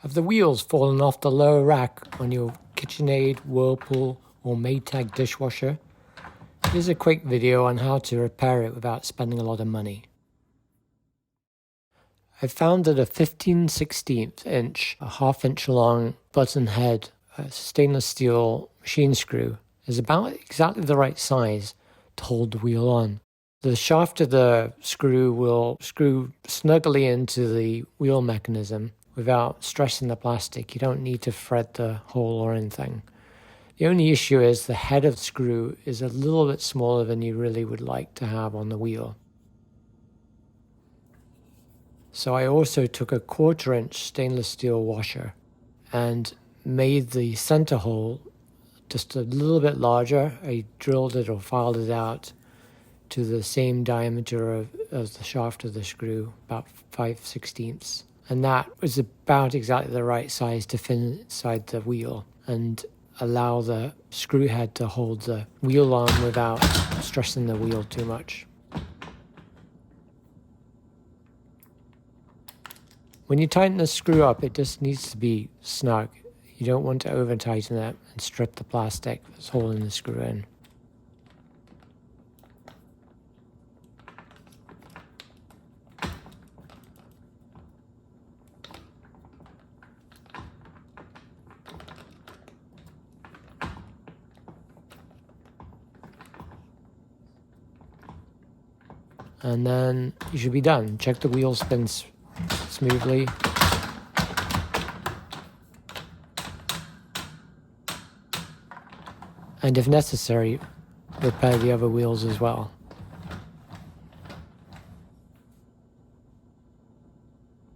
Have the wheels fallen off the lower rack on your KitchenAid, Whirlpool or Maytag dishwasher? Here's a quick video on how to repair it without spending a lot of money. I found that a 15/16 inch, a ½ inch long button head stainless steel machine screw is about exactly the right size to hold the wheel on. The shaft of the screw will screw snugly into the wheel mechanism without stressing the plastic. You don't need to thread the hole or anything. The only issue is the head of the screw is a little bit smaller than you really would like to have on the wheel. So I also took a 1/4 inch stainless steel washer and made the center hole just a little bit larger. I drilled it or filed it out to the same diameter of the shaft of the screw, about 5/16. And that was about exactly the right size to fit inside the wheel and allow the screw head to hold the wheel on without stressing the wheel too much. When you tighten the screw up, it just needs to be snug. You don't want to over tighten it and strip the plastic that's holding the screw in. And then you should be done. Check the wheel spins smoothly. And if necessary, repair the other wheels as well.